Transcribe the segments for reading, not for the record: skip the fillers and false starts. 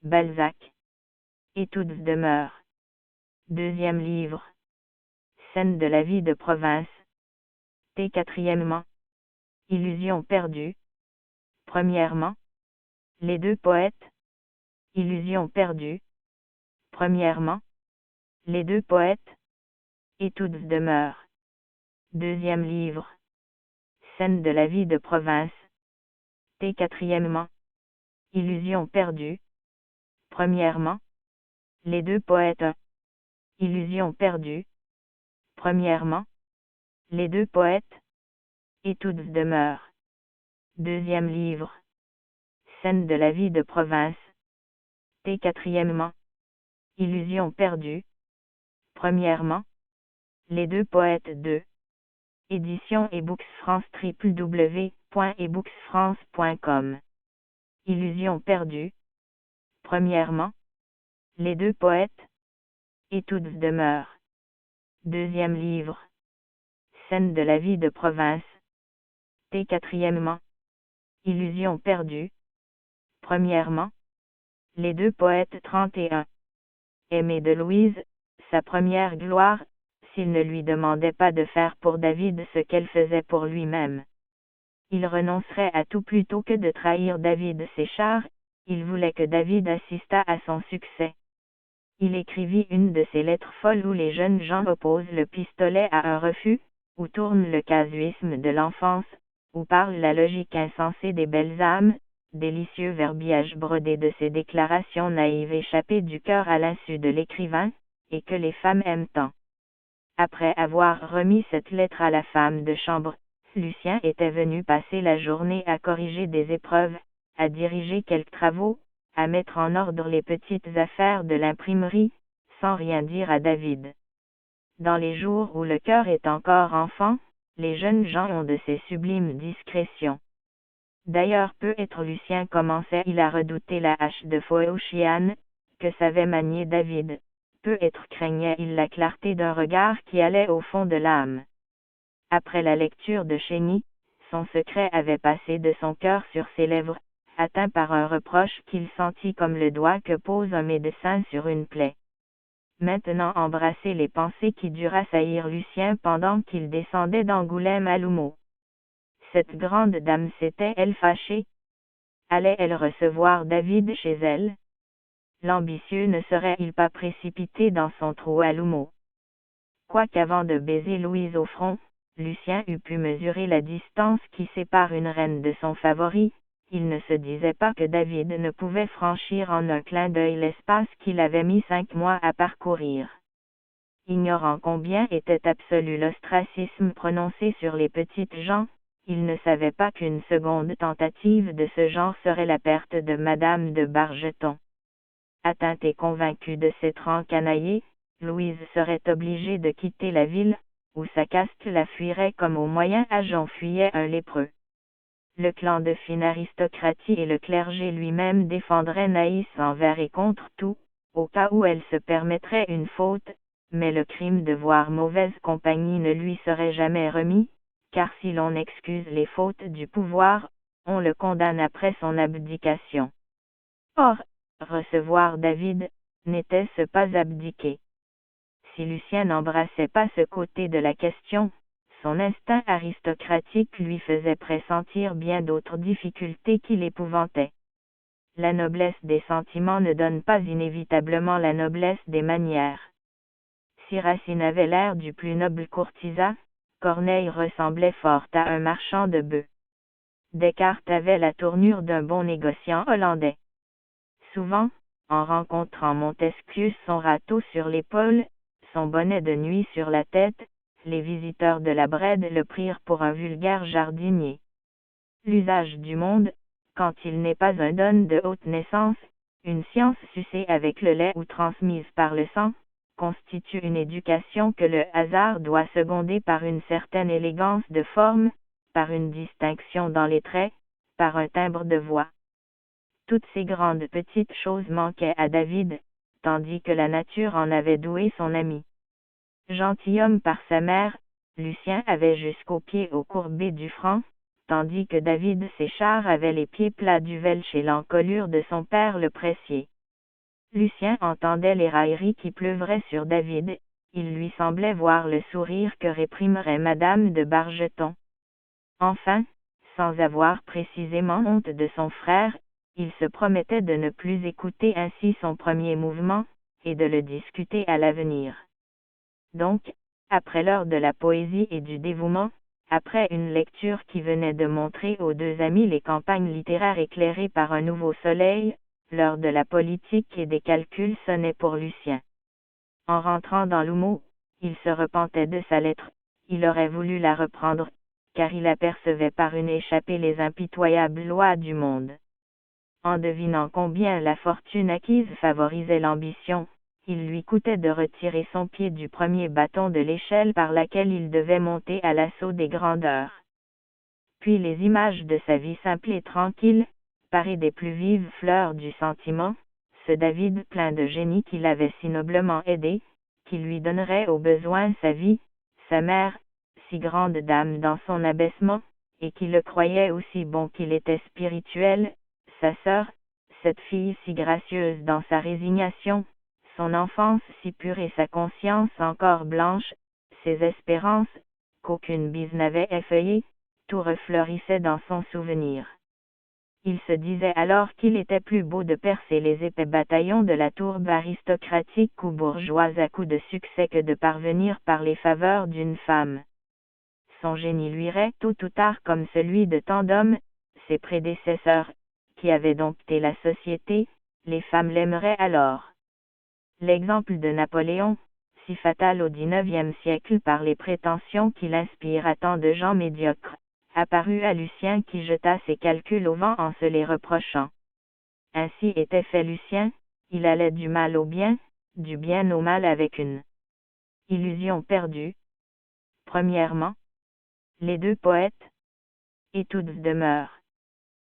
Balzac. Et toutes demeurent. Deuxième livre. Scène de la vie de province. Quatrièmement. Illusion perdue. Premièrement. Les deux poètes. Illusion perdue. Premièrement. Les deux poètes. Et toutes demeurent. Deuxième livre. Scène de la vie de province. Quatrièmement. Illusion perdue. Premièrement. Les deux poètes. Illusion perdue. Premièrement. Les deux poètes. Et toutes demeurent. Deuxième livre. Scène de la vie de province. Quatrièmement. Illusion perdue. Premièrement. Les deux poètes 2. Édition eBooks France www.ebooksfrance.com. Illusion perdue. Premièrement. Les deux poètes. Et toutes demeurent. Deuxième livre. Scène de la vie de province. Quatrièmement. Illusion perdue. Premièrement. Les deux poètes 31. Aimé de Louise, sa première gloire, s'il ne lui demandait pas de faire pour David ce qu'elle faisait pour lui-même. Il renoncerait à tout plutôt que de trahir David Séchard, il voulait que David assistât à son succès. Il écrivit une de ces lettres folles où les jeunes gens opposent le pistolet à un refus, où tourne le casuisme de l'enfance, où parle la logique insensée des belles âmes, délicieux verbiage brodé de ces déclarations naïves échappées du cœur à l'insu de l'écrivain, et que les femmes aiment tant. Après avoir remis cette lettre à la femme de chambre, Lucien était venu passer la journée à corriger des épreuves, à diriger quelques travaux, à mettre en ordre les petites affaires de l'imprimerie, sans rien dire à David. Dans les jours où le cœur est encore enfant, les jeunes gens ont de ces sublimes discrétions. D'ailleurs peut-être Lucien commençait-il à redouter la hache de Phociane, que savait manier David, peut-être craignait-il la clarté d'un regard qui allait au fond de l'âme. Après la lecture de Chény, son secret avait passé de son cœur sur ses lèvres, atteint par un reproche qu'il sentit comme le doigt que pose un médecin sur une plaie. Maintenant embrasser les pensées qui durent assaillir Lucien pendant qu'il descendait d'Angoulême à L'Houmeau. Cette grande dame s'était-elle fâchée? Allait-elle recevoir David chez elle? L'ambitieux ne serait-il pas précipité dans son trou à L'Houmeau? Quoiqu'avant de baiser Louise au front, Lucien eût pu mesurer la distance qui sépare une reine de son favori, il ne se disait pas que David ne pouvait franchir en un clin d'œil l'espace qu'il avait mis 5 mois à parcourir. Ignorant combien était absolu l'ostracisme prononcé sur les petites gens, il ne savait pas qu'une seconde tentative de ce genre serait la perte de Madame de Bargeton. Atteinte et convaincue de s'être encanaillée, Louise serait obligée de quitter la ville, où sa caste la fuirait comme au Moyen Âge on fuyait un lépreux. Le clan de fine aristocratie et le clergé lui-même défendraient Naïs envers et contre tout, au cas où elle se permettrait une faute, mais le crime de voir mauvaise compagnie ne lui serait jamais remis, car si l'on excuse les fautes du pouvoir, on le condamne après son abdication. Or, recevoir David, n'était-ce pas abdiquer? Si Lucien n'embrassait pas ce côté de la question, son instinct aristocratique lui faisait pressentir bien d'autres difficultés qui l'épouvantaient. La noblesse des sentiments ne donne pas inévitablement la noblesse des manières. Si Racine avait l'air du plus noble courtisan, Corneille ressemblait fort à un marchand de bœufs. Descartes avait la tournure d'un bon négociant hollandais. Souvent, en rencontrant Montesquieu son râteau sur l'épaule, son bonnet de nuit sur la tête, les visiteurs de la Brède le prirent pour un vulgaire jardinier. L'usage du monde, quand il n'est pas un don de haute naissance, une science sucée avec le lait ou transmise par le sang, constitue une éducation que le hasard doit seconder par une certaine élégance de forme, par une distinction dans les traits, par un timbre de voix. Toutes ces grandes petites choses manquaient à David, tandis que la nature en avait doué son ami. Gentilhomme par sa mère, Lucien avait jusqu'aux pieds au courbé du franc, tandis que David Séchard avait les pieds plats du velch et l'encolure de son père le pressier. Lucien entendait les railleries qui pleuvraient sur David, il lui semblait voir le sourire que réprimerait Madame de Bargeton. Enfin, sans avoir précisément honte de son frère, il se promettait de ne plus écouter ainsi son premier mouvement, et de le discuter à l'avenir. Donc, après l'heure de la poésie et du dévouement, après une lecture qui venait de montrer aux deux amis les campagnes littéraires éclairées par un nouveau soleil, l'heure de la politique et des calculs sonnait pour Lucien. En rentrant dans l'houmeau, il se repentait de sa lettre, il aurait voulu la reprendre, car il apercevait par une échappée les impitoyables lois du monde. En devinant combien la fortune acquise favorisait l'ambition, il lui coûtait de retirer son pied du premier bâton de l'échelle par laquelle il devait monter à l'assaut des grandeurs. Puis les images de sa vie simple et tranquille, parées des plus vives fleurs du sentiment, ce David plein de génie qui l'avait si noblement aidé, qui lui donnerait au besoin sa vie, sa mère, si grande dame dans son abaissement, et qui le croyait aussi bon qu'il était spirituel, sa sœur, cette fille si gracieuse dans sa résignation, son enfance si pure et sa conscience encore blanche, ses espérances, qu'aucune bise n'avait effeuillées, tout refleurissait dans son souvenir. Il se disait alors qu'il était plus beau de percer les épais bataillons de la tourbe aristocratique ou bourgeoise à coups de succès que de parvenir par les faveurs d'une femme. Son génie luirait tôt ou tard comme celui de tant d'hommes, ses prédécesseurs, qui avaient dompté la société, les femmes l'aimeraient alors. L'exemple de Napoléon, si fatal au XIXe siècle par les prétentions qu'il inspire à tant de gens médiocres, apparut à Lucien qui jeta ses calculs au vent en se les reprochant. Ainsi était fait Lucien, il allait du mal au bien, du bien au mal avec une illusion perdue. Premièrement, les deux poètes, et toutes demeurent.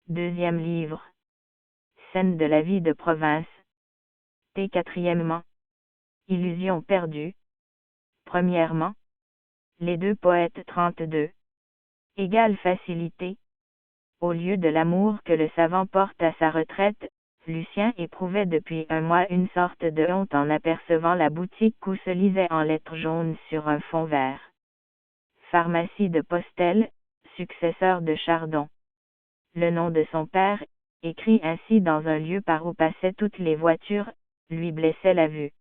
Deuxième livre, scène de la vie de province. T. Quatrièmement, illusion perdue. Premièrement, les deux poètes 32. Égale facilité. Au lieu de l'amour que le savant porte à sa retraite, Lucien éprouvait depuis un mois une sorte de honte en apercevant la boutique où se lisait en lettres jaunes sur un fond vert. Pharmacie de Postel, successeur de Chardon. Le nom de son père, écrit ainsi dans un lieu par où passaient toutes les voitures, lui blessait la vue.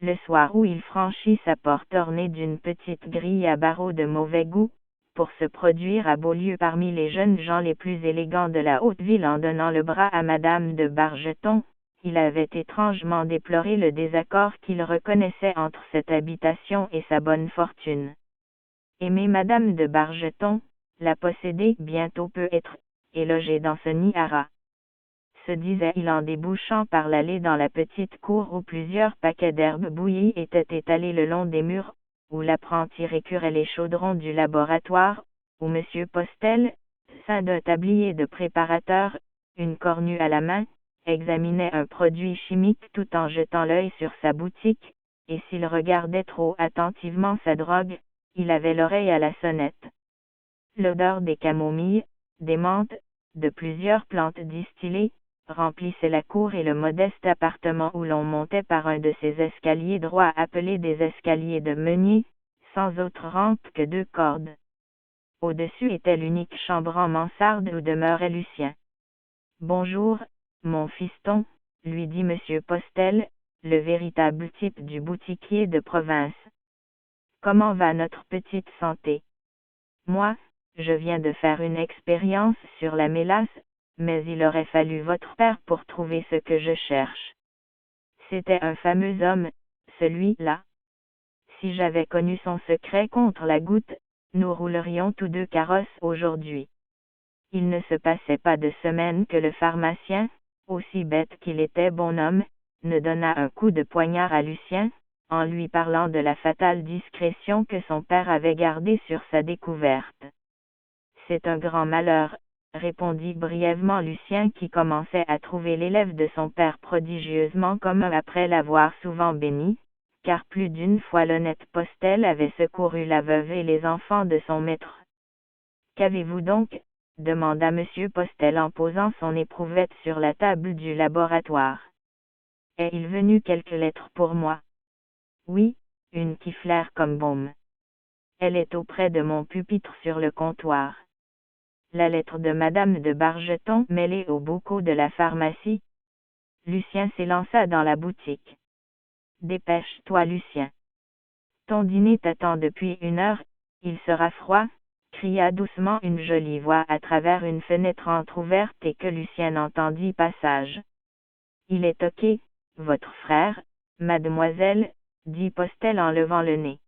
Le soir où il franchit sa porte ornée d'une petite grille à barreaux de mauvais goût, pour se produire à Beaulieu parmi les jeunes gens les plus élégants de la haute ville en donnant le bras à Madame de Bargeton, il avait étrangement déploré le désaccord qu'il reconnaissait entre cette habitation et sa bonne fortune. Aimer Madame de Bargeton, la posséder bientôt peut être, et loger dans ce nid à rats, se disait-il en débouchant par l'allée dans la petite cour où plusieurs paquets d'herbes bouillies étaient étalés le long des murs, où l'apprenti récurait les chaudrons du laboratoire, où M. Postel, ceint d'un tablier de préparateur, une cornue à la main, examinait un produit chimique tout en jetant l'œil sur sa boutique, et s'il regardait trop attentivement sa drogue, il avait l'oreille à la sonnette. L'odeur des camomilles, des menthes, de plusieurs plantes distillées, remplissait la cour et le modeste appartement où l'on montait par un de ces escaliers droits appelés des escaliers de meunier, sans autre rampe que deux cordes. Au-dessus était l'unique chambre en mansarde où demeurait Lucien. « Bonjour, mon fiston, » lui dit M. Postel, le véritable type du boutiquier de province. « Comment va notre petite santé ? Moi, je viens de faire une expérience sur la mélasse, mais il aurait fallu votre père pour trouver ce que je cherche. C'était un fameux homme, celui-là. Si j'avais connu son secret contre la goutte, nous roulerions tous deux carrosse aujourd'hui. » Il ne se passait pas de semaine que le pharmacien, aussi bête qu'il était bon homme, ne donna un coup de poignard à Lucien, en lui parlant de la fatale discrétion que son père avait gardée sur sa découverte. « C'est un grand malheur, » répondit brièvement Lucien qui commençait à trouver l'élève de son père prodigieusement commun après l'avoir souvent béni, car plus d'une fois l'honnête Postel avait secouru la veuve et les enfants de son maître. « Qu'avez-vous donc ? » demanda M. Postel en posant son éprouvette sur la table du laboratoire. Est-il venu quelques lettres pour moi? Oui, une qui flaire comme baume. Elle est auprès de mon pupitre sur le comptoir. La lettre de Madame de Bargeton mêlée aux bocaux de la pharmacie. Lucien s'élança dans la boutique. Dépêche-toi, Lucien. Ton dîner t'attend depuis 1 heure, il sera froid, cria doucement une jolie voix à travers une fenêtre entr'ouverte et que Lucien entendit passage. Il est toqué, votre frère, mademoiselle, dit Postel en levant le nez.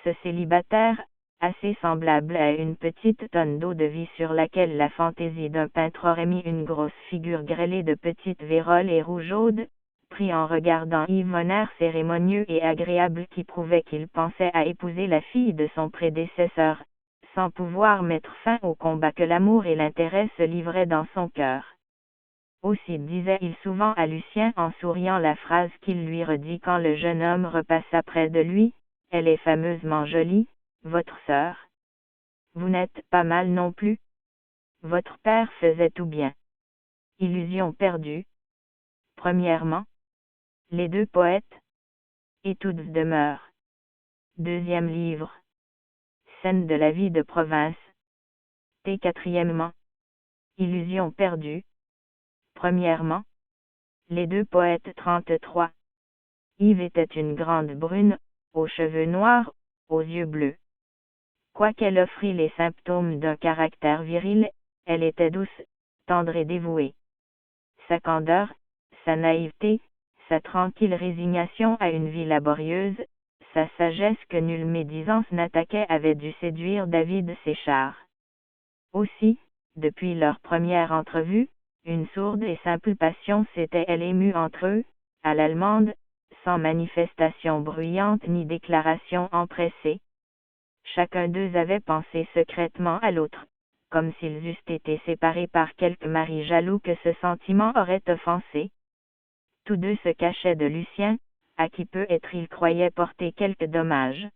Ce célibataire, assez semblable à une petite tonne d'eau de vie sur laquelle la fantaisie d'un peintre aurait mis une grosse figure grêlée de petites vérolles et rougeaudes, prit en regardant Yves un air cérémonieux et agréable qui prouvait qu'il pensait à épouser la fille de son prédécesseur, sans pouvoir mettre fin au combat que l'amour et l'intérêt se livraient dans son cœur. Aussi disait-il souvent à Lucien en souriant la phrase qu'il lui redit quand le jeune homme repassa près de lui: « Elle est fameusement jolie, votre sœur. Vous n'êtes pas mal non plus. Votre père faisait tout bien. » Illusion perdue. Premièrement. Les deux poètes. Études demeure. Deuxième livre. Scène de la vie de province. Et quatrièmement. Illusion perdue. Premièrement. Les deux poètes 33. Yves était une grande brune, aux cheveux noirs, aux yeux bleus. Quoiqu'elle offrît les symptômes d'un caractère viril, elle était douce, tendre et dévouée. Sa candeur, sa naïveté, sa tranquille résignation à une vie laborieuse, sa sagesse que nulle médisance n'attaquait avaient dû séduire David Séchard. Aussi, depuis leur première entrevue, une sourde et simple passion s'était-elle émue entre eux, à l'allemande, sans manifestation bruyante ni déclaration empressée. Chacun d'eux avait pensé secrètement à l'autre, comme s'ils eussent été séparés par quelque mari jaloux que ce sentiment aurait offensé. Tous deux se cachaient de Lucien, à qui peut-être il croyait porter quelque dommage.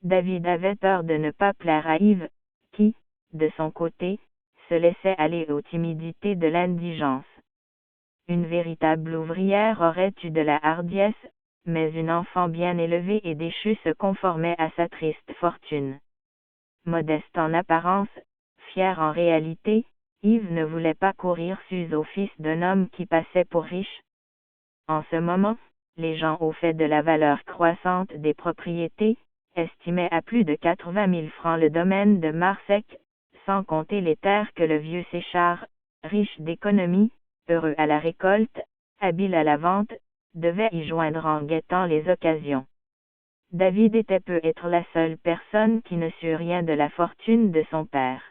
David avait peur de ne pas plaire à Yves, qui, de son côté, se laissait aller aux timidités de l'indigence. Une véritable ouvrière aurait eu de la hardiesse, mais une enfant bien élevée et déchue se conformait à sa triste fortune. Modeste en apparence, fier en réalité, Yves ne voulait pas courir sus au fils d'un homme qui passait pour riche. En ce moment, les gens au fait de la valeur croissante des propriétés, estimaient à plus de 80 000 francs le domaine de Marsec, sans compter les terres que le vieux Séchard, riche d'économie, heureux à la récolte, habile à la vente, devait y joindre en guettant les occasions. David était peut-être la seule personne qui ne sût rien de la fortune de son père.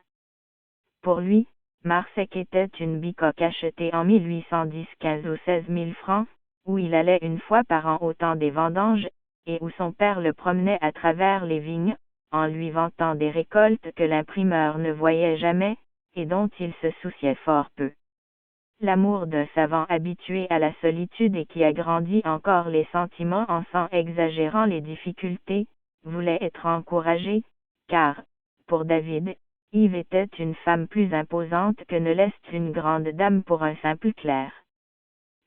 Pour lui, Marsec était une bicoque achetée en 1810 15 ou 16 000 francs, où il allait une fois par an au temps des vendanges, et où son père le promenait à travers les vignes, en lui vantant des récoltes que l'imprimeur ne voyait jamais, et dont il se souciait fort peu. L'amour d'un savant habitué à la solitude et qui agrandit encore les sentiments en s'en exagérant les difficultés, voulait être encouragé, car, pour David, Yves était une femme plus imposante que ne l'est une grande dame pour un simple clerc.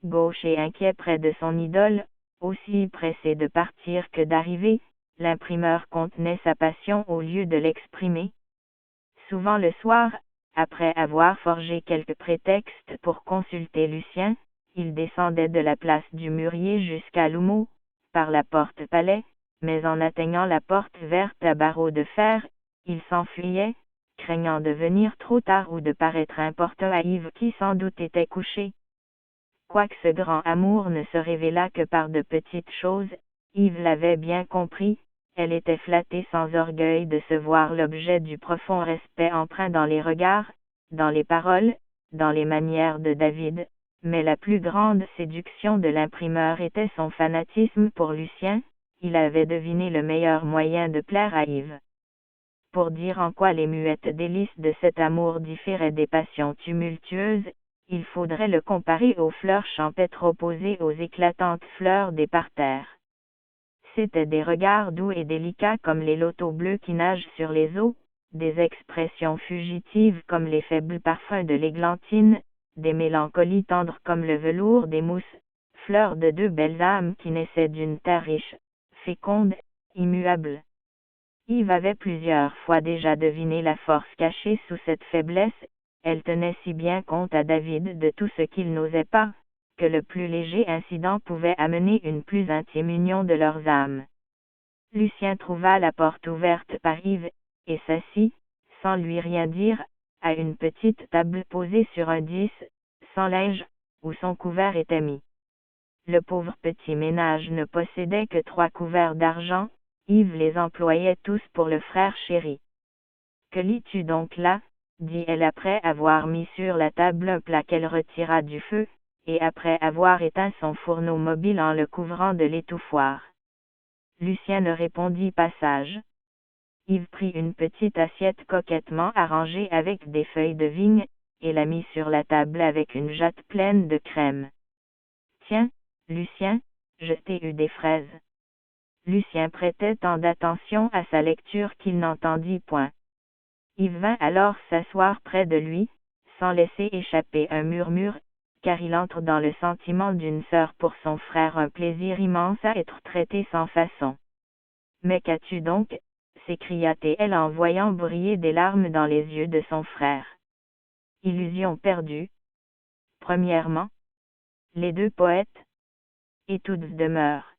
Gauche et inquiet près de son idole, aussi pressé de partir que d'arriver, l'imprimeur contenait sa passion au lieu de l'exprimer. Souvent le soir, après avoir forgé quelques prétextes pour consulter Lucien, il descendait de la place du Mûrier jusqu'à l'Houmeau, par la porte Palais, mais en atteignant la porte verte à barreaux de fer, il s'enfuyait, craignant de venir trop tard ou de paraître importun à Yves qui sans doute était couché. Quoique ce grand amour ne se révélât que par de petites choses, Yves l'avait bien compris. Elle était flattée sans orgueil de se voir l'objet du profond respect empreint dans les regards, dans les paroles, dans les manières de David, mais la plus grande séduction de l'imprimeur était son fanatisme pour Lucien. Il avait deviné le meilleur moyen de plaire à Yves. Pour dire en quoi les muettes délices de cet amour différaient des passions tumultueuses, il faudrait le comparer aux fleurs champêtres opposées aux éclatantes fleurs des parterres. C'étaient des regards doux et délicats comme les lotos bleus qui nagent sur les eaux, des expressions fugitives comme les faibles parfums de l'églantine, des mélancolies tendres comme le velours des mousses, fleur de deux belles âmes qui naissaient d'une terre riche, féconde, immuable. Yves avait plusieurs fois déjà deviné la force cachée sous cette faiblesse, elle tenait si bien compte à David de tout ce qu'il n'osait pas, que le plus léger incident pouvait amener une plus intime union de leurs âmes. Lucien trouva la porte ouverte par Yves, et s'assit, sans lui rien dire, à une petite table posée sur un 10, sans linge, où son couvert était mis. Le pauvre petit ménage ne possédait que 3 couverts d'argent, Yves les employait tous pour le frère chéri. « Que lis-tu donc là ?» dit-elle après avoir mis sur la table un plat qu'elle retira du feu, et après avoir éteint son fourneau mobile en le couvrant de l'étouffoir. Lucien ne répondit pas sage. Yves prit une petite assiette coquettement arrangée avec des feuilles de vigne, et la mit sur la table avec une jatte pleine de crème. « Tiens, Lucien, je t'ai eu des fraises. » Lucien prêtait tant d'attention à sa lecture qu'il n'entendit point. Yves vint alors s'asseoir près de lui, sans laisser échapper un murmure, car il entre dans le sentiment d'une sœur pour son frère un plaisir immense à être traité sans façon. « Mais qu'as-tu donc ?» s'écria-t-elle en voyant briller des larmes dans les yeux de son frère. Illusion perdue. Premièrement, les deux poètes. Et toutes demeurent.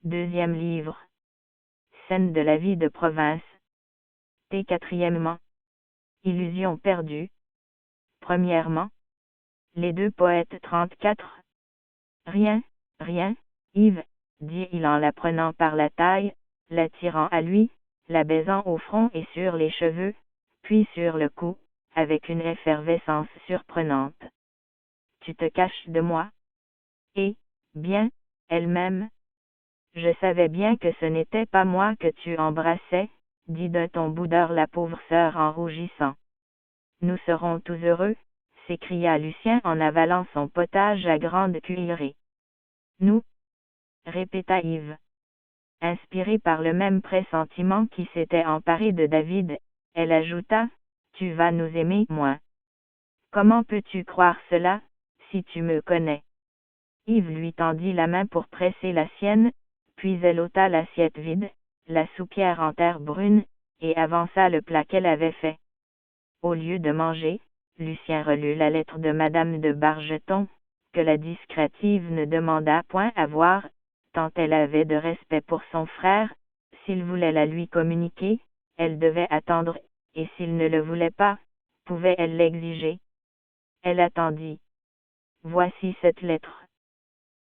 Deuxième livre. Scène de la vie de province. Et quatrièmement, illusion perdue. Premièrement, les deux poètes 34. Rien, rien, Yves, dit-il en la prenant par la taille, l'attirant à lui, la baisant au front et sur les cheveux, puis sur le cou, avec une effervescence surprenante. Tu te caches de moi? Et, bien, elle-même. Je savais bien que ce n'était pas moi que tu embrassais, dit d'un ton boudeur la pauvre sœur en rougissant. Nous serons tous heureux, s'écria Lucien en avalant son potage à grande cuillerée. Nous? Répéta Yves. Inspirée par le même pressentiment qui s'était emparé de David, elle ajouta, tu vas nous aimer moins. Comment peux-tu croire cela, si tu me connais? Yves lui tendit la main pour presser la sienne, puis elle ôta l'assiette vide, la soupière en terre brune, et avança le plat qu'elle avait fait. Au lieu de manger, Lucien relut la lettre de Madame de Bargeton, que la discrète Yves ne demanda point à voir, tant elle avait de respect pour son frère. S'il voulait la lui communiquer, elle devait attendre, et s'il ne le voulait pas, pouvait-elle l'exiger? Elle attendit. Voici cette lettre.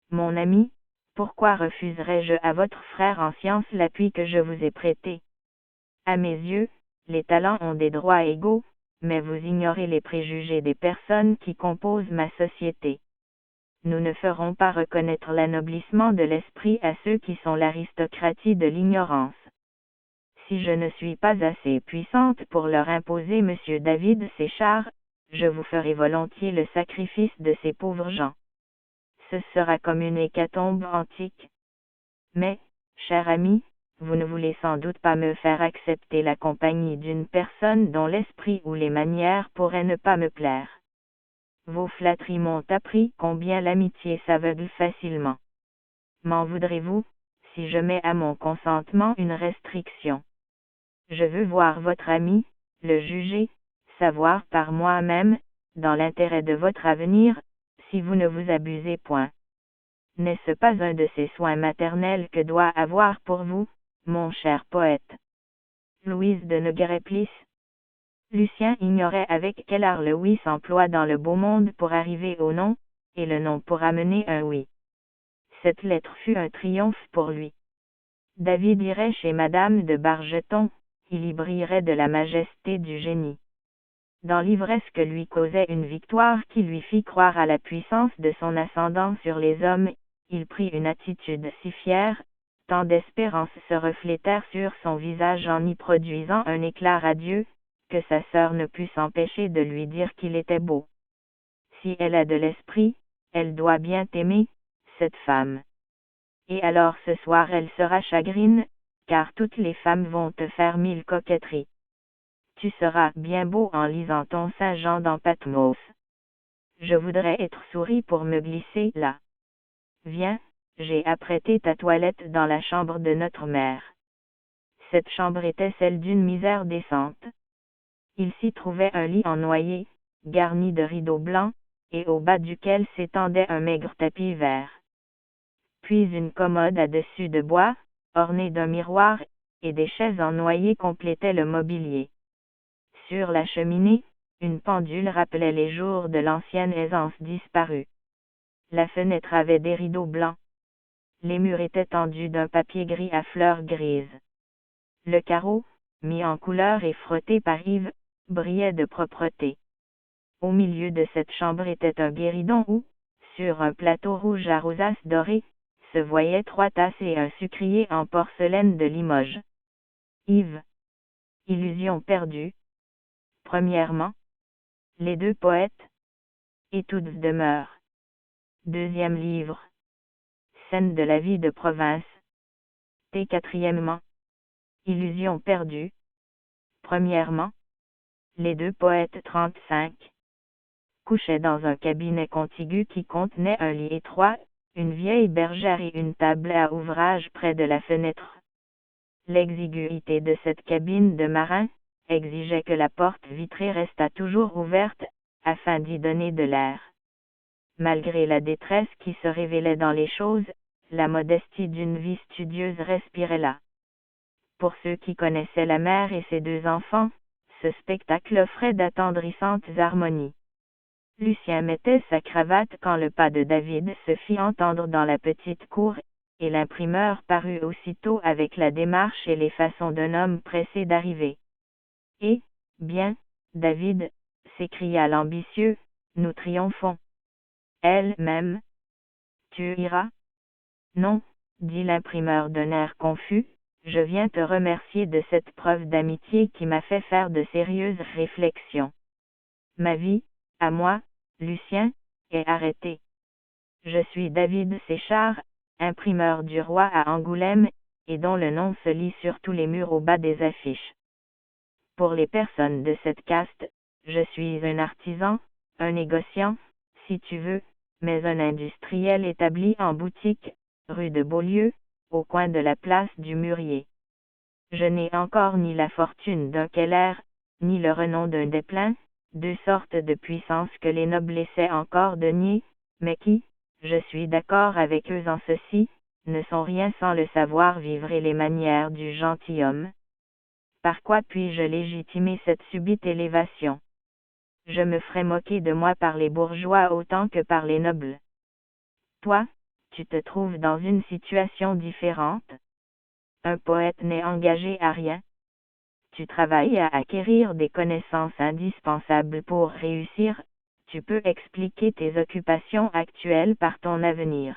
Mon ami, pourquoi refuserais-je à votre frère en science l'appui que je vous ai prêté? À mes yeux, les talents ont des droits égaux, mais vous ignorez les préjugés des personnes qui composent ma société. Nous ne ferons pas reconnaître l'anoblissement de l'esprit à ceux qui sont l'aristocratie de l'ignorance. Si je ne suis pas assez puissante pour leur imposer Monsieur David Séchard, je vous ferai volontiers le sacrifice de ces pauvres gens. Ce sera comme une hécatombe antique. Mais, cher ami, vous ne voulez sans doute pas me faire accepter la compagnie d'une personne dont l'esprit ou les manières pourraient ne pas me plaire. Vos flatteries m'ont appris combien l'amitié s'aveugle facilement. M'en voudrez-vous, si je mets à mon consentement une restriction? Je veux voir votre ami, le juger, savoir par moi-même, dans l'intérêt de votre avenir, si vous ne vous abusez point. N'est-ce pas un de ces soins maternels que doit avoir pour vous, mon cher poète? Louise de Nogueréplis. Lucien ignorait avec quel art le oui s'emploie dans le beau monde pour arriver au non, et le non pour amener un oui. Cette lettre fut un triomphe pour lui. David irait chez Madame de Bargeton, il y brillerait de la majesté du génie. Dans l'ivresse que lui causait une victoire qui lui fit croire à la puissance de son ascendant sur les hommes, il prit une attitude si fière, tant d'espérances se reflétèrent sur son visage en y produisant un éclat radieux, que sa sœur ne put s'empêcher de lui dire qu'il était beau. Si elle a de l'esprit, elle doit bien t'aimer, cette femme. Et alors ce soir elle sera chagrine, car toutes les femmes vont te faire 1000 coquetteries. Tu seras bien beau en lisant ton Saint-Jean dans Patmos. Je voudrais être souris pour me glisser là. Viens, j'ai apprêté ta toilette dans la chambre de notre mère. Cette chambre était celle d'une misère décente. Il s'y trouvait un lit en noyer, garni de rideaux blancs, et au bas duquel s'étendait un maigre tapis vert. Puis une commode à dessus de bois, ornée d'un miroir, et des chaises en noyer complétaient le mobilier. Sur la cheminée, une pendule rappelait les jours de l'ancienne aisance disparue. La fenêtre avait des rideaux blancs. Les murs étaient tendus d'un papier gris à fleurs grises. Le carreau, mis en couleur et frotté par Yves, brillait de propreté. Au milieu de cette chambre était un guéridon où, sur un plateau rouge à rosaces dorées, se voyaient 3 tasses et un sucrier en porcelaine de Limoges. Yves. Illusion perdue. Premièrement, les 2 poètes. Études demeures. Deuxième livre. Scène de la vie de province. Et quatrièmement, illusion perdue. Premièrement, les 2 poètes 35. Couchaient dans un cabinet contigu qui contenait un lit étroit, une vieille bergère et une table à ouvrage près de la fenêtre. L'exiguïté de cette cabine de marin exigeait que la porte vitrée restât toujours ouverte, afin d'y donner de l'air. Malgré la détresse qui se révélait dans les choses, la modestie d'une vie studieuse respirait là. Pour ceux qui connaissaient la mère et ses 2 enfants, ce spectacle offrait d'attendrissantes harmonies. Lucien mettait sa cravate quand le pas de David se fit entendre dans la petite cour, et l'imprimeur parut aussitôt avec la démarche et les façons d'un homme pressé d'arriver. « Eh, bien, David, s'écria l'ambitieux, nous triomphons. Elle-même. Tu iras ? Non, dit l'imprimeur d'un air confus, je viens te remercier de cette preuve d'amitié qui m'a fait faire de sérieuses réflexions. Ma vie, à moi, Lucien, est arrêtée. Je suis David Séchard, imprimeur du roi à Angoulême, et dont le nom se lit sur tous les murs au bas des affiches. Pour les personnes de cette caste, je suis un artisan, un négociant, si tu veux, mais un industriel établi en boutique, rue de Beaulieu, au coin de la place du Mûrier. Je n'ai encore ni la fortune d'un Keller, ni le renom d'un Desplein, 2 sortes de puissances que les nobles essaient encore de nier, mais qui, je suis d'accord avec eux en ceci, ne sont rien sans le savoir-vivre et les manières du gentilhomme. Par quoi puis-je légitimer cette subite élévation ? Je me ferai moquer de moi par les bourgeois autant que par les nobles. Toi, tu te trouves dans une situation différente. Un poète n'est engagé à rien. Tu travailles à acquérir des connaissances indispensables pour réussir, tu peux expliquer tes occupations actuelles par ton avenir.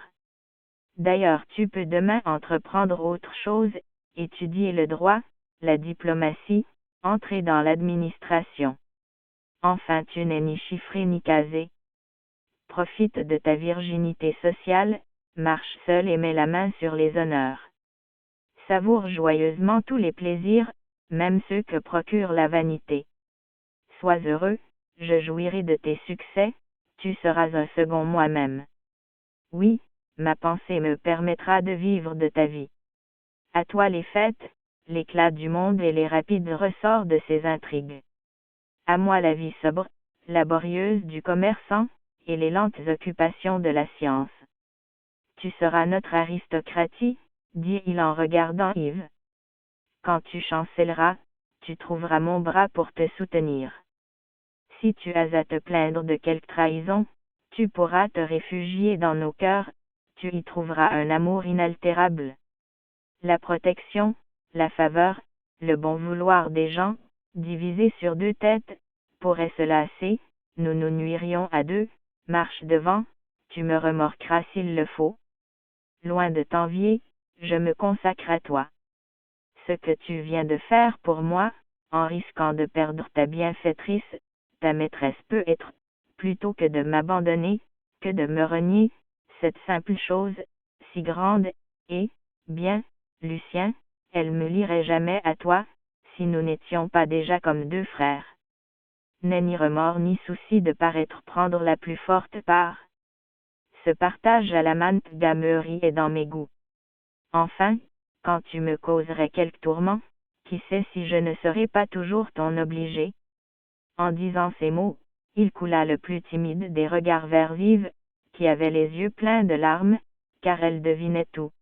D'ailleurs, tu peux demain entreprendre autre chose, étudier le droit, la diplomatie, entrer dans l'administration. Enfin, tu n'es ni chiffré ni casé. Profite de ta virginité sociale, marche seul et mets la main sur les honneurs. Savoure joyeusement tous les plaisirs, même ceux que procure la vanité. Sois heureux, je jouirai de tes succès, tu seras un second moi-même. Oui, ma pensée me permettra de vivre de ta vie. À toi les fêtes, l'éclat du monde et les rapides ressorts de ses intrigues. À moi la vie sobre, laborieuse du commerçant, et les lentes occupations de la science. Tu seras notre aristocratie, dit-il en regardant Yves. Quand tu chancelleras, tu trouveras mon bras pour te soutenir. Si tu as à te plaindre de quelque trahison, tu pourras te réfugier dans nos cœurs, tu y trouveras un amour inaltérable. La protection, la faveur, le bon vouloir des gens, divisés sur 2 têtes, pourraient se lasser, nous nous nuirions à 2, marche devant, tu me remorqueras s'il le faut. Loin de t'envier, je me consacre à toi. Ce que tu viens de faire pour moi, en risquant de perdre ta bienfaitrice, ta maîtresse peut être, plutôt que de m'abandonner, que de me renier, cette simple chose, si grande, et, bien, Lucien, elle me lierait jamais à toi, si nous n'étions pas déjà comme 2 frères. N'aie ni remords ni souci de paraître prendre la plus forte part. Ce partage à la mante gamerie est dans mes goûts. Enfin, quand tu me causerais quelque tourment, qui sait si je ne serais pas toujours ton obligé. En disant ces mots, il coula le plus timide des regards vers Vive, qui avait les yeux pleins de larmes, car elle devinait tout.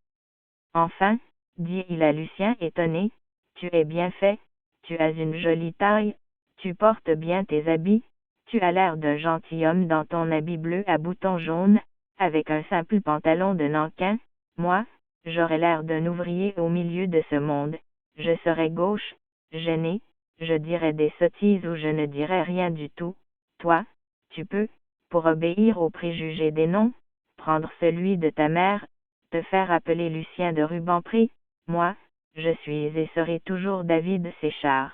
Enfin, dit-il à Lucien étonné, tu es bien fait, tu as une jolie taille, tu portes bien tes habits, tu as l'air d'un gentilhomme dans ton habit bleu à boutons jaunes, avec un simple pantalon de nankin. Moi, j'aurais l'air d'un ouvrier au milieu de ce monde, je serais gauche, gêné, je dirais des sottises ou je ne dirais rien du tout. Toi, tu peux, pour obéir aux préjugés des noms, prendre celui de ta mère, te faire appeler Lucien de Rubempré. Moi, je suis et serai toujours David Séchard.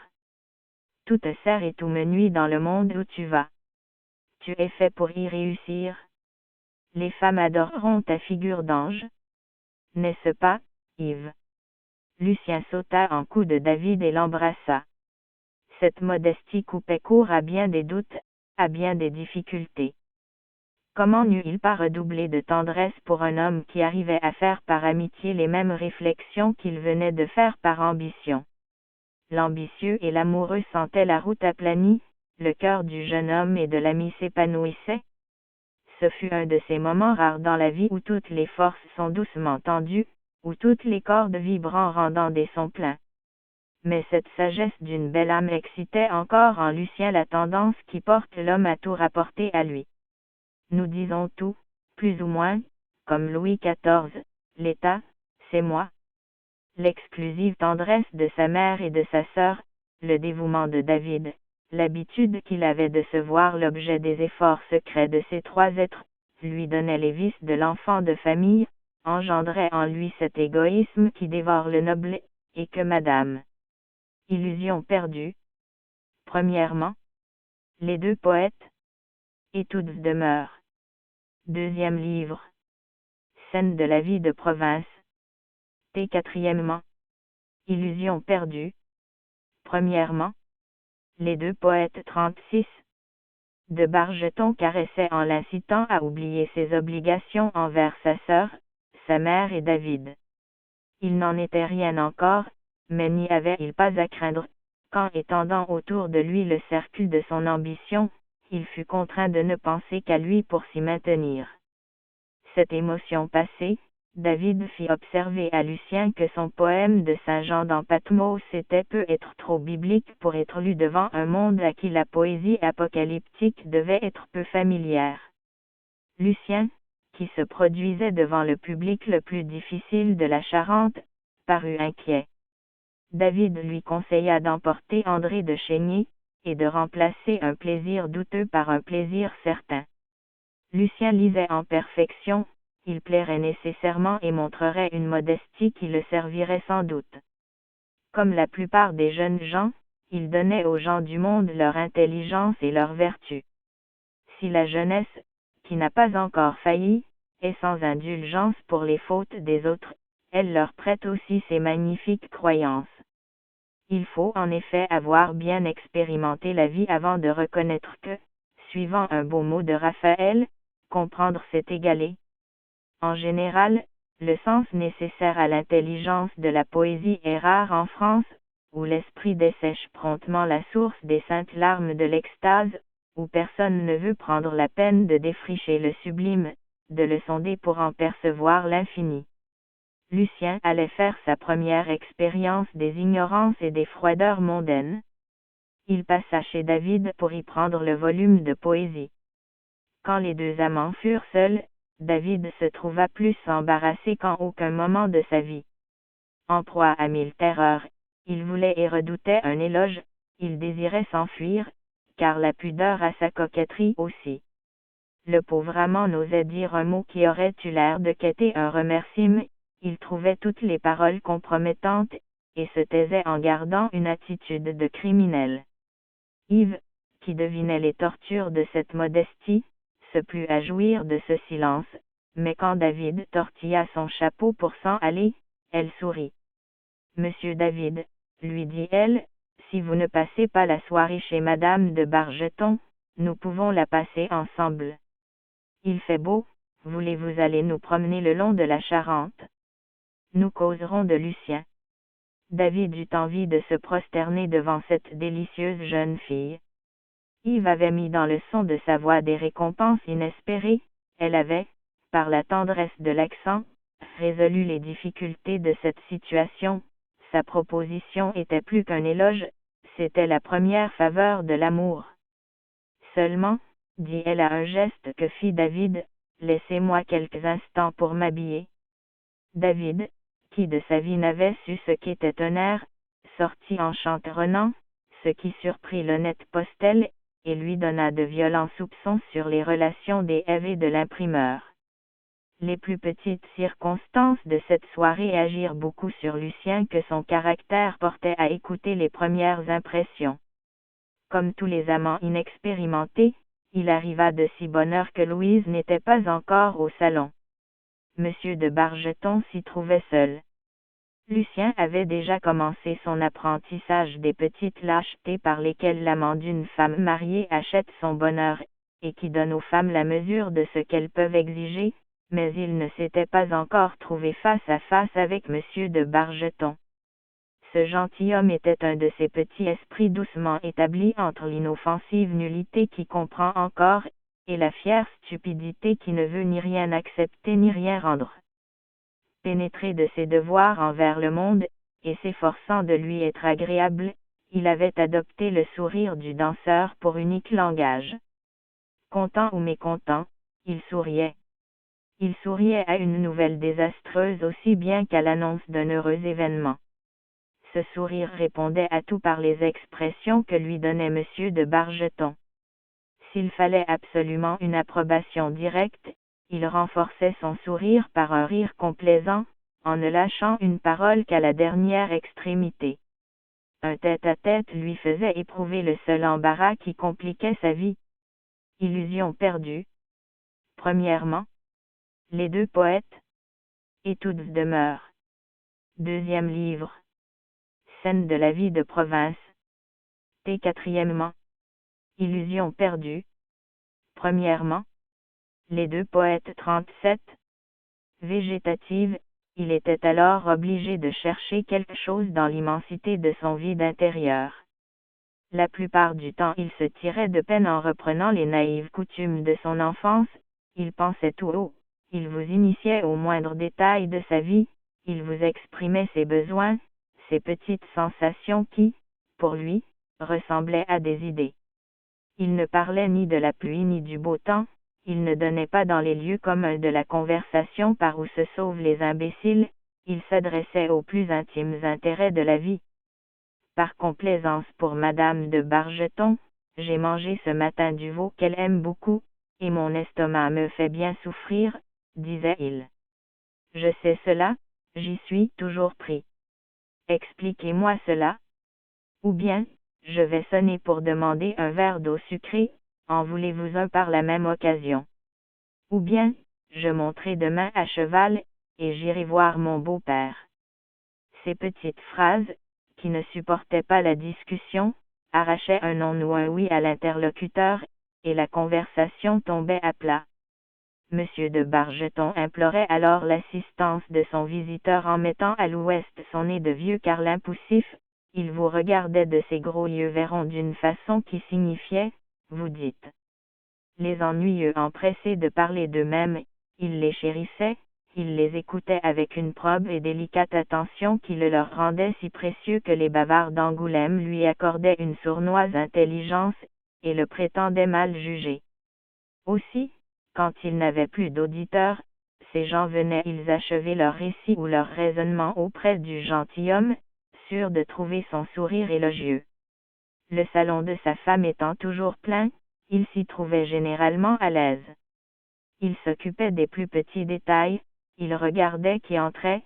Tout te sert et tout me nuit dans le monde où tu vas. Tu es fait pour y réussir. Les femmes adoreront ta figure d'ange. N'est-ce pas, Yves? Lucien sauta en cou de David et l'embrassa. Cette modestie coupait court à bien des doutes, à bien des difficultés. Comment n'eût-il pas redoublé de tendresse pour un homme qui arrivait à faire par amitié les mêmes réflexions qu'il venait de faire par ambition? L'ambitieux et l'amoureux sentaient la route aplanie, le cœur du jeune homme et de l'ami s'épanouissait. Ce fut un de ces moments rares dans la vie où toutes les forces sont doucement tendues, où toutes les cordes vibrant rendant des sons pleins. Mais cette sagesse d'une belle âme excitait encore en Lucien la tendance qui porte l'homme à tout rapporter à lui. Nous disons tout, plus ou moins, comme Louis XIV, l'État, c'est moi. L'exclusive tendresse de sa mère et de sa sœur, le dévouement de David, l'habitude qu'il avait de se voir l'objet des efforts secrets de ces trois êtres, lui donnaient les vices de l'enfant de famille, engendraient en lui cet égoïsme qui dévore le noble, et que Madame. Illusion perdue. Premièrement, les deux poètes. Et toutes demeurent. Deuxième livre. Scène de la vie de province. T. Quatrièmement. Illusion perdue. Premièrement. Les deux poètes 36. De Bargeton caressait en l'incitant à oublier ses obligations envers sa sœur, sa mère et David. Il n'en était rien encore, mais n'y avait-il pas à craindre, quand étendant autour de lui le cercle de son ambition, il fut contraint de ne penser qu'à lui pour s'y maintenir. Cette émotion passée, David fit observer à Lucien que son poème de Saint-Jean dans Patmos était peut-être trop biblique pour être lu devant un monde à qui la poésie apocalyptique devait être peu familière. Lucien, qui se produisait devant le public le plus difficile de la Charente, parut inquiet. David lui conseilla d'emporter André de Chénier, et de remplacer un plaisir douteux par un plaisir certain. Lucien lisait en perfection, il plairait nécessairement et montrerait une modestie qui le servirait sans doute. Comme la plupart des jeunes gens, il donnait aux gens du monde leur intelligence et leur vertu. Si la jeunesse, qui n'a pas encore failli, est sans indulgence pour les fautes des autres, elle leur prête aussi ses magnifiques croyances. Il faut en effet avoir bien expérimenté la vie avant de reconnaître que, suivant un beau mot de Raphaël, comprendre c'est égaler. En général, le sens nécessaire à l'intelligence de la poésie est rare en France, où l'esprit dessèche promptement la source des saintes larmes de l'extase, où personne ne veut prendre la peine de défricher le sublime, de le sonder pour en percevoir l'infini. Lucien allait faire sa première expérience des ignorances et des froideurs mondaines. Il passa chez David pour y prendre le volume de poésie. Quand les deux amants furent seuls, David se trouva plus embarrassé qu'en aucun moment de sa vie. En proie à mille terreurs, il voulait et redoutait un éloge, il désirait s'enfuir, car la pudeur a sa coquetterie aussi. Le pauvre amant n'osait dire un mot qui aurait eu l'air de quêter un remerciement, il trouvait toutes les paroles compromettantes, et se taisait en gardant une attitude de criminel. Yves, qui devinait les tortures de cette modestie, se plut à jouir de ce silence, mais quand David tortilla son chapeau pour s'en aller, elle sourit. « Monsieur David, lui dit-elle, si vous ne passez pas la soirée chez Madame de Bargeton, nous pouvons la passer ensemble. Il fait beau, voulez-vous aller nous promener le long de la Charente? Nous causerons de Lucien. David eut envie de se prosterner devant cette délicieuse jeune fille. Yves avait mis dans le son de sa voix des récompenses inespérées, elle avait, par la tendresse de l'accent, résolu les difficultés de cette situation. Sa proposition était plus qu'un éloge, c'était la première faveur de l'amour. Seulement, dit-elle à un geste que fit David, laissez-moi quelques instants pour m'habiller. David, qui de sa vie n'avait su ce qu'était un air, sortit en chanteronnant, ce qui surprit l'honnête Postel, et lui donna de violents soupçons sur les relations des Ève et de l'imprimeur. Les plus petites circonstances de cette soirée agirent beaucoup sur Lucien que son caractère portait à écouter les premières impressions. Comme tous les amants inexpérimentés, il arriva de si bonne heure que Louise n'était pas encore au salon. Monsieur de Bargeton s'y trouvait seul. Lucien avait déjà commencé son apprentissage des petites lâchetés par lesquelles l'amant d'une femme mariée achète son bonheur, et qui donnent aux femmes la mesure de ce qu'elles peuvent exiger, mais il ne s'était pas encore trouvé face à face avec Monsieur de Bargeton. Ce gentilhomme était un de ces petits esprits doucement établis entre l'inoffensive nullité qui comprend encore, et la fière stupidité qui ne veut ni rien accepter ni rien rendre. Pénétré de ses devoirs envers le monde, et s'efforçant de lui être agréable, il avait adopté le sourire du danseur pour unique langage. Content ou mécontent, il souriait. Il souriait à une nouvelle désastreuse aussi bien qu'à l'annonce d'un heureux événement. Ce sourire répondait à tout par les expressions que lui donnait Monsieur de Bargeton. S'il fallait absolument une approbation directe, il renforçait son sourire par un rire complaisant, en ne lâchant une parole qu'à la dernière extrémité. Un tête-à-tête lui faisait éprouver le seul embarras qui compliquait sa vie. Illusion perdue. Premièrement, les deux poètes. Et toutes demeurent. Deuxième livre. Scène de la vie de province. Quatrièmement. Illusion perdue. Premièrement, les deux poètes 37. Végétative, il était alors obligé de chercher quelque chose dans l'immensité de son vide intérieur. La plupart du temps il se tirait de peine en reprenant les naïves coutumes de son enfance, il pensait tout haut, il vous initiait aux moindres détails de sa vie, il vous exprimait ses besoins, ses petites sensations qui, pour lui, ressemblaient à des idées. Il ne parlait ni de la pluie ni du beau temps, il ne donnait pas dans les lieux communs de la conversation par où se sauvent les imbéciles, il s'adressait aux plus intimes intérêts de la vie. Par complaisance pour Madame de Bargeton, j'ai mangé ce matin du veau qu'elle aime beaucoup, et mon estomac me fait bien souffrir, disait-il. Je sais cela, j'y suis toujours pris. Expliquez-moi cela. Ou bien, je vais sonner pour demander un verre d'eau sucrée, en voulez-vous un par la même occasion? Ou bien, je monterai demain à cheval, et j'irai voir mon beau-père. Ces petites phrases, qui ne supportaient pas la discussion, arrachaient un non ou un oui à l'interlocuteur, et la conversation tombait à plat. Monsieur de Bargeton implorait alors l'assistance de son visiteur en mettant à l'ouest son nez de vieux carlin poussif, il vous regardait de ses gros yeux verrons d'une façon qui signifiait, vous dites. Les ennuyeux empressés de parler d'eux-mêmes, il les chérissait, il les écoutait avec une probe et délicate attention qui le leur rendait si précieux que les bavards d'Angoulême lui accordaient une sournoise intelligence, et le prétendaient mal jugé. Aussi, quand il n'avait plus d'auditeurs, ces gens venaient ils achever leur récit ou leur raisonnement auprès du gentilhomme, sûrs de trouver son sourire élogieux. Le salon de sa femme étant toujours plein, il s'y trouvait généralement à l'aise. Il s'occupait des plus petits détails, il regardait qui entrait,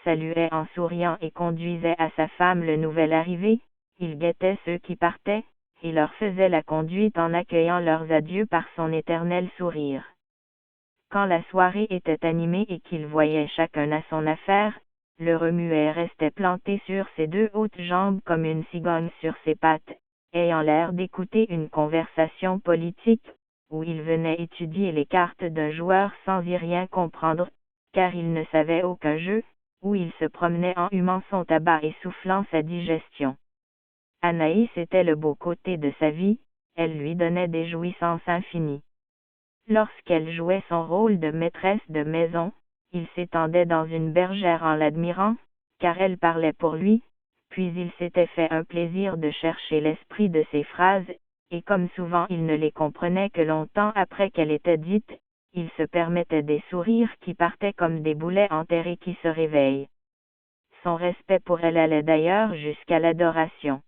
saluait en souriant et conduisait à sa femme le nouvel arrivé, il guettait ceux qui partaient, et leur faisait la conduite en accueillant leurs adieux par son éternel sourire. Quand la soirée était animée et qu'il voyait chacun à son affaire, le remuet restait planté sur ses deux hautes jambes comme une cigogne sur ses pattes, ayant l'air d'écouter une conversation politique, où il venait étudier les cartes d'un joueur sans y rien comprendre, car il ne savait aucun jeu, où il se promenait en humant son tabac et soufflant sa digestion. Anaïs était le beau côté de sa vie, elle lui donnait des jouissances infinies. Lorsqu'elle jouait son rôle de maîtresse de maison, il s'étendait dans une bergère en l'admirant, car elle parlait pour lui, puis il s'était fait un plaisir de chercher l'esprit de ses phrases, et comme souvent il ne les comprenait que longtemps après qu'elles étaient dites, il se permettait des sourires qui partaient comme des boulets enterrés qui se réveillent. Son respect pour elle allait d'ailleurs jusqu'à l'adoration.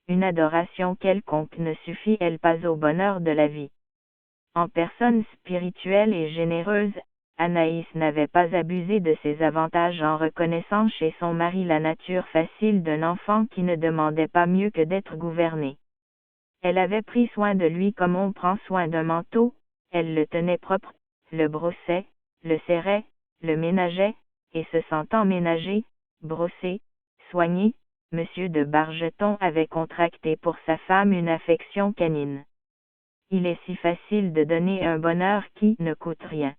Une adoration quelconque ne suffit-elle pas au bonheur de la vie? En personne spirituelle et généreuse, Anaïs n'avait pas abusé de ses avantages en reconnaissant chez son mari la nature facile d'un enfant qui ne demandait pas mieux que d'être gouverné. Elle avait pris soin de lui comme on prend soin d'un manteau, elle le tenait propre, le brossait, le serrait, le ménageait, et se sentant ménagé, brossé, soigné, M. de Bargeton avait contracté pour sa femme une affection canine. Il est si facile de donner un bonheur qui ne coûte rien.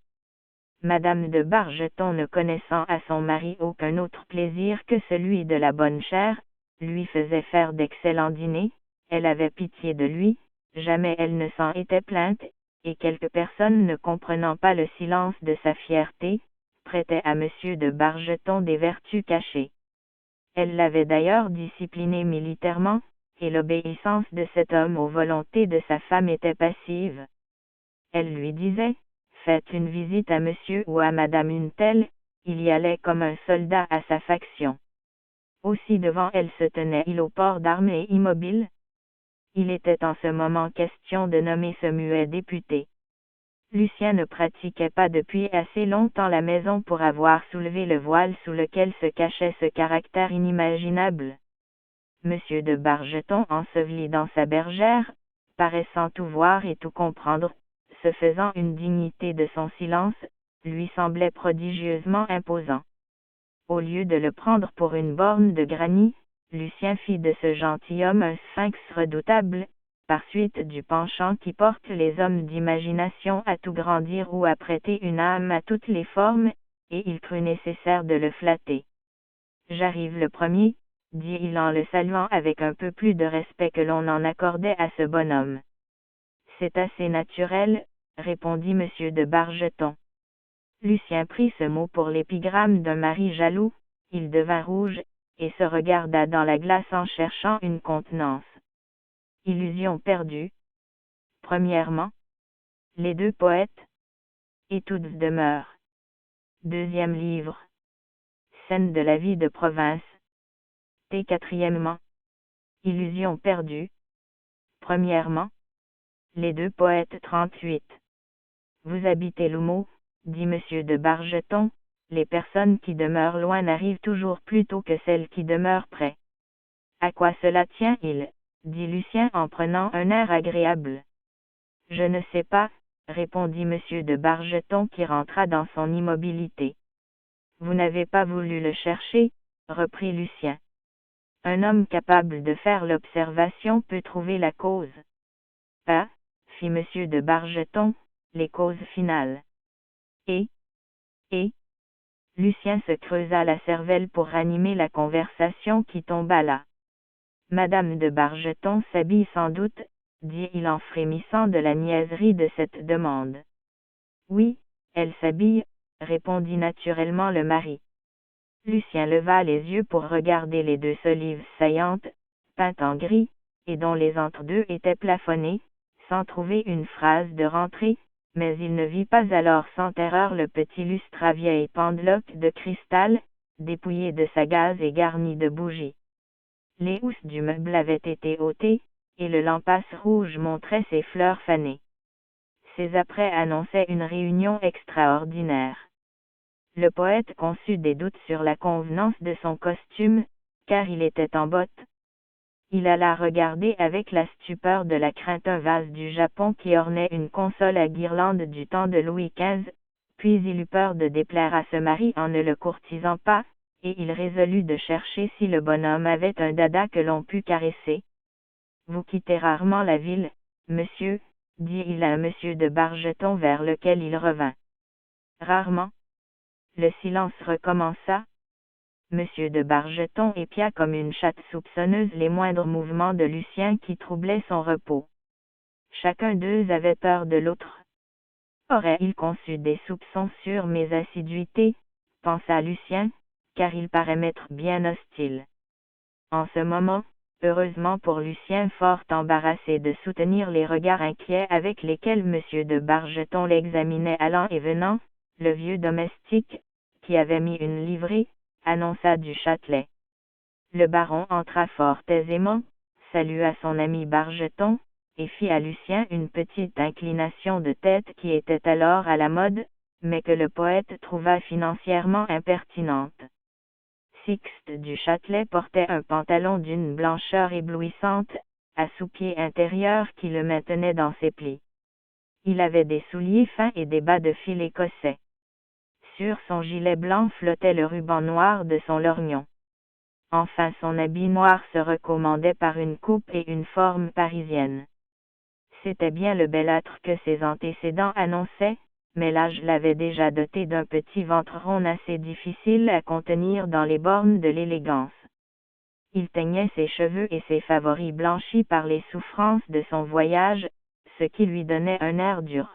Madame de Bargeton, ne connaissant à son mari aucun autre plaisir que celui de la bonne chère, lui faisait faire d'excellents dîners, elle avait pitié de lui, jamais elle ne s'en était plainte, et quelques personnes ne comprenant pas le silence de sa fierté, prêtaient à M. de Bargeton des vertus cachées. Elle l'avait d'ailleurs discipliné militairement, et l'obéissance de cet homme aux volontés de sa femme était passive. Elle lui disait: faites une visite à monsieur ou à madame une telle, il y allait comme un soldat à sa faction. Aussi devant elle se tenait-il au port d'armes et immobile. Il était en ce moment question de nommer ce muet député. Lucien ne pratiquait pas depuis assez longtemps la maison pour avoir soulevé le voile sous lequel se cachait ce caractère inimaginable. Monsieur de Bargeton, enseveli dans sa bergère, paraissant tout voir et tout comprendre, se faisant une dignité de son silence, lui semblait prodigieusement imposant. Au lieu de le prendre pour une borne de granit, Lucien fit de ce gentilhomme un sphinx redoutable, par suite du penchant qui porte les hommes d'imagination à tout grandir ou à prêter une âme à toutes les formes, et il crut nécessaire de le flatter. J'arrive le premier, dit-il en le saluant avec un peu plus de respect que l'on en accordait à ce bonhomme. C'est assez naturel, répondit M. de Bargeton. Lucien prit ce mot pour l'épigramme d'un mari jaloux, il devint rouge, et se regarda dans la glace en cherchant une contenance. Illusion perdue. Premièrement, les deux poètes. Études demeure. Deuxième livre. Scène de la vie de province. Quatrièmement, illusion perdue. Premièrement, les deux poètes 38. Vous habitez l'Houmeau, dit M. de Bargeton, les personnes qui demeurent loin n'arrivent toujours plus tôt que celles qui demeurent près. À quoi cela tient-il, dit Lucien en prenant un air agréable. Je ne sais pas, répondit M. de Bargeton qui rentra dans son immobilité. Vous n'avez pas voulu le chercher, reprit Lucien. Un homme capable de faire l'observation peut trouver la cause. Ah, fit M. de Bargeton, les causes finales. Et Lucien se creusa la cervelle pour ranimer la conversation qui tomba là. Madame de Bargeton s'habille sans doute, dit-il en frémissant de la niaiserie de cette demande. Oui, elle s'habille, répondit naturellement le mari. Lucien leva les yeux pour regarder les deux solives saillantes, peintes en gris, et dont les entre-deux étaient plafonnés, sans trouver une phrase de rentrée, mais il ne vit pas alors sans terreur le petit lustre à vieille pendeloque de cristal, dépouillé de sa gaze et garni de bougies. Les housses du meuble avaient été ôtées, et le lampasse rouge montrait ses fleurs fanées. Ces apprêts annonçaient une réunion extraordinaire. Le poète conçut des doutes sur la convenance de son costume, car il était en bottes. Il alla regarder avec la stupeur de la crainte un vase du Japon qui ornait une console à guirlande du temps de Louis XV, puis il eut peur de déplaire à ce mari en ne le courtisant pas, et il résolut de chercher si le bonhomme avait un dada que l'on pût caresser. Vous quittez rarement la ville, monsieur, dit-il à monsieur de Bargeton vers lequel il revint. Rarement. Le silence recommença. Monsieur de Bargeton épia comme une chatte soupçonneuse les moindres mouvements de Lucien qui troublaient son repos. Chacun d'eux avait peur de l'autre. Aurait-il conçu des soupçons sur mes assiduités, pensa Lucien, car il paraît m'être bien hostile. En ce moment, heureusement pour Lucien fort embarrassé de soutenir les regards inquiets avec lesquels monsieur de Bargeton l'examinait allant et venant, le vieux domestique, qui avait mis une livrée, annonça du Châtelet. Le baron entra fort aisément, salua son ami Bargeton, et fit à Lucien une petite inclination de tête qui était alors à la mode, mais que le poète trouva financièrement impertinente. Sixte du Châtelet portait un pantalon d'une blancheur éblouissante, à sous-pieds intérieurs qui le maintenaient dans ses plis. Il avait des souliers fins et des bas de fil écossais. Sur son gilet blanc flottait le ruban noir de son lorgnon. Enfin son habit noir se recommandait par une coupe et une forme parisienne. C'était bien le bellâtre que ses antécédents annonçaient, mais l'âge l'avait déjà doté d'un petit ventre rond assez difficile à contenir dans les bornes de l'élégance. Il teignait ses cheveux et ses favoris blanchis par les souffrances de son voyage, ce qui lui donnait un air dur.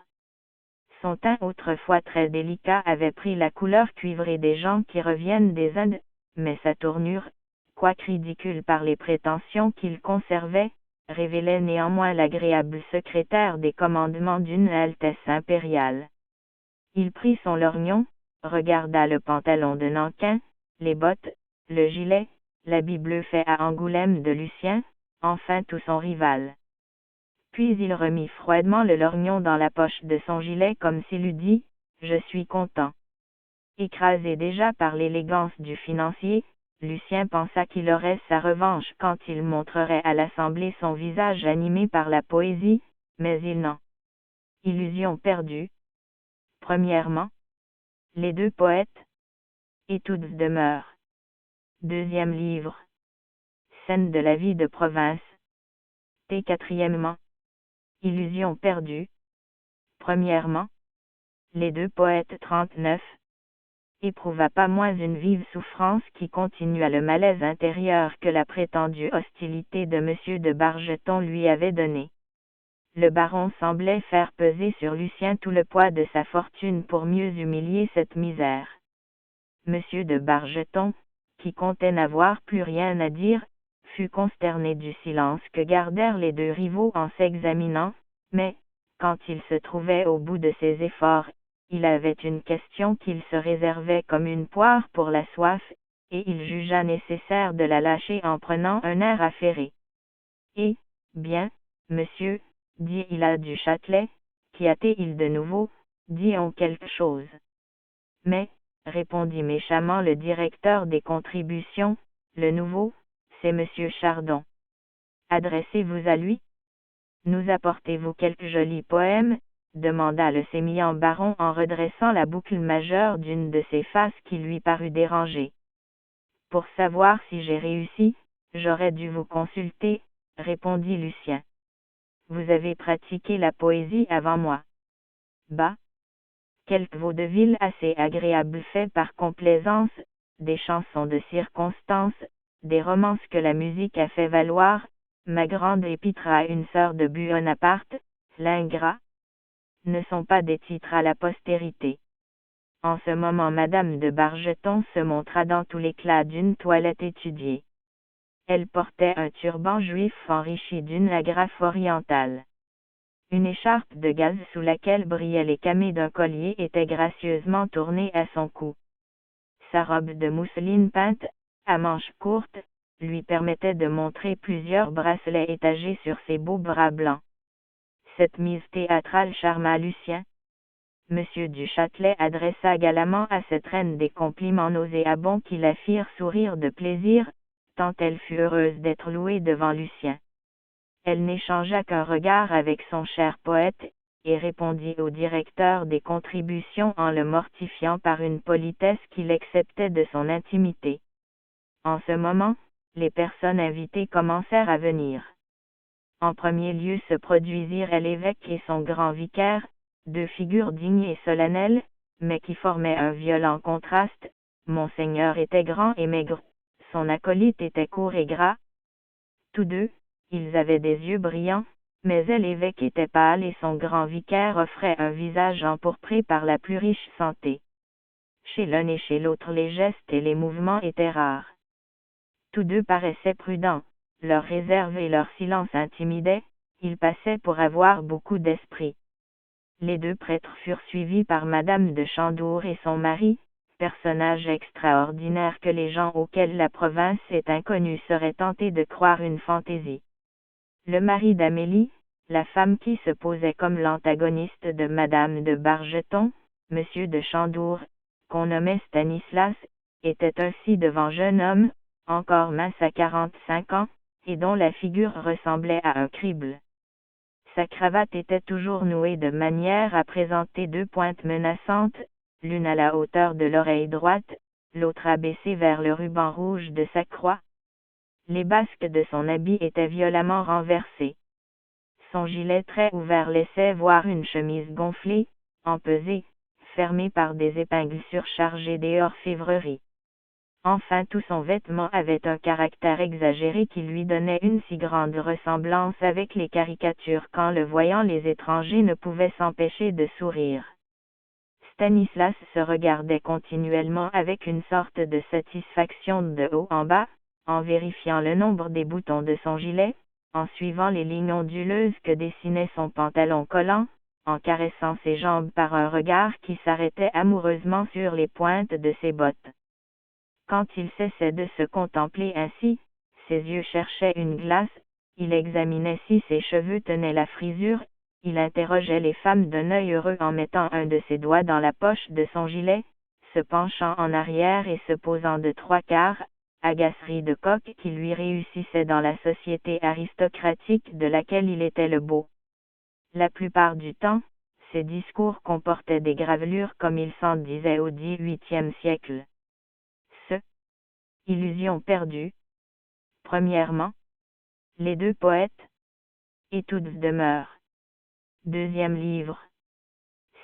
Son teint autrefois très délicat avait pris la couleur cuivrée des gens qui reviennent des Indes, mais sa tournure, quoique ridicule par les prétentions qu'il conservait, révélait néanmoins l'agréable secrétaire des commandements d'une Altesse impériale. Il prit son lorgnon, regarda le pantalon de Nankin, les bottes, le gilet, l'habit bleu fait à Angoulême de Lucien, enfin tout son rival. Puis il remit froidement le lorgnon dans la poche de son gilet comme s'il eût dit « Je suis content ». Écrasé déjà par l'élégance du financier, Lucien pensa qu'il aurait sa revanche quand il montrerait à l'Assemblée son visage animé par la poésie, mais il n'en. Illusion perdue. Premièrement, les deux poètes. Études demeure. Deuxième livre. Scène de la vie de province. Et quatrièmement, illusion perdue. Premièrement, les deux poètes 39. Éprouva pas moins une vive souffrance qui continua le malaise intérieur que la prétendue hostilité de monsieur de Bargeton lui avait donné. Le baron semblait faire peser sur Lucien tout le poids de sa fortune pour mieux humilier cette misère. Monsieur de Bargeton, qui comptait n'avoir plus rien à dire, fut consterné du silence que gardèrent les deux rivaux en s'examinant, mais, quand il se trouvait au bout de ses efforts, il avait une question qu'il se réservait comme une poire pour la soif, et il jugea nécessaire de la lâcher en prenant un air affairé. Eh bien, monsieur, dit-il à du Châtelet, qui hâtait-il de nouveau, dis-on quelque chose. Mais, répondit méchamment le directeur des contributions, le nouveau, c'est monsieur Chardon. Adressez-vous à lui? Nous apportez-vous quelques jolis poèmes? Demanda le sémillant baron en redressant la boucle majeure d'une de ses faces qui lui parut dérangée. Pour savoir si j'ai réussi, j'aurais dû vous consulter, répondit Lucien. Vous avez pratiqué la poésie avant moi. Bah! Quelques vaudevilles assez agréables faits par complaisance, des chansons de circonstance, des romances que la musique a fait valoir, ma grande épître à une sœur de Buonaparte, l'ingrat, ne sont pas des titres à la postérité. En ce moment madame de Bargeton se montra dans tout l'éclat d'une toilette étudiée. Elle portait un turban juif enrichi d'une agrafe orientale. Une écharpe de gaze sous laquelle brillaient les camées d'un collier était gracieusement tournée à son cou. Sa robe de mousseline peinte, à manches courtes, lui permettait de montrer plusieurs bracelets étagés sur ses beaux bras blancs. Cette mise théâtrale charma Lucien. Monsieur du Châtelet adressa galamment à cette reine des compliments nauséabonds qui la firent sourire de plaisir, tant elle fut heureuse d'être louée devant Lucien. Elle n'échangea qu'un regard avec son cher poète, et répondit au directeur des contributions en le mortifiant par une politesse qu'il acceptait de son intimité. En ce moment, les personnes invitées commencèrent à venir. En premier lieu se produisirent l'évêque et son grand vicaire, deux figures dignes et solennelles, mais qui formaient un violent contraste. Monseigneur était grand et maigre, son acolyte était court et gras. Tous deux, ils avaient des yeux brillants, mais l'évêque était pâle et son grand vicaire offrait un visage empourpré par la plus riche santé. Chez l'un et chez l'autre les gestes et les mouvements étaient rares. Tous deux paraissaient prudents, leur réserve et leur silence intimidaient, ils passaient pour avoir beaucoup d'esprit. Les deux prêtres furent suivis par Madame de Chandour et son mari, personnage extraordinaire que les gens auxquels la province est inconnue seraient tentés de croire une fantaisie. Le mari d'Amélie, la femme qui se posait comme l'antagoniste de Madame de Bargeton, Monsieur de Chandour, qu'on nommait Stanislas, était ainsi devant jeune homme, encore mince à 45 ans, et dont la figure ressemblait à un crible. Sa cravate était toujours nouée de manière à présenter deux pointes menaçantes, l'une à la hauteur de l'oreille droite, l'autre abaissée vers le ruban rouge de sa croix. Les basques de son habit étaient violemment renversées. Son gilet très ouvert laissait voir une chemise gonflée, empesée, fermée par des épingles surchargées des orfèvreries. Enfin tout son vêtement avait un caractère exagéré qui lui donnait une si grande ressemblance avec les caricatures qu'en le voyant les étrangers ne pouvaient s'empêcher de sourire. Stanislas se regardait continuellement avec une sorte de satisfaction de haut en bas, en vérifiant le nombre des boutons de son gilet, en suivant les lignes onduleuses que dessinait son pantalon collant, en caressant ses jambes par un regard qui s'arrêtait amoureusement sur les pointes de ses bottes. Quand il cessait de se contempler ainsi, ses yeux cherchaient une glace, il examinait si ses cheveux tenaient la frisure, il interrogeait les femmes d'un œil heureux en mettant un de ses doigts dans la poche de son gilet, se penchant en arrière et se posant de trois quarts, agacerie de coq qui lui réussissait dans la société aristocratique de laquelle il était le beau. La plupart du temps, ses discours comportaient des gravelures comme il s'en disait au XVIIIe siècle. Illusion perdue. Premièrement, les deux poètes. Et toutes demeurent. Deuxième livre.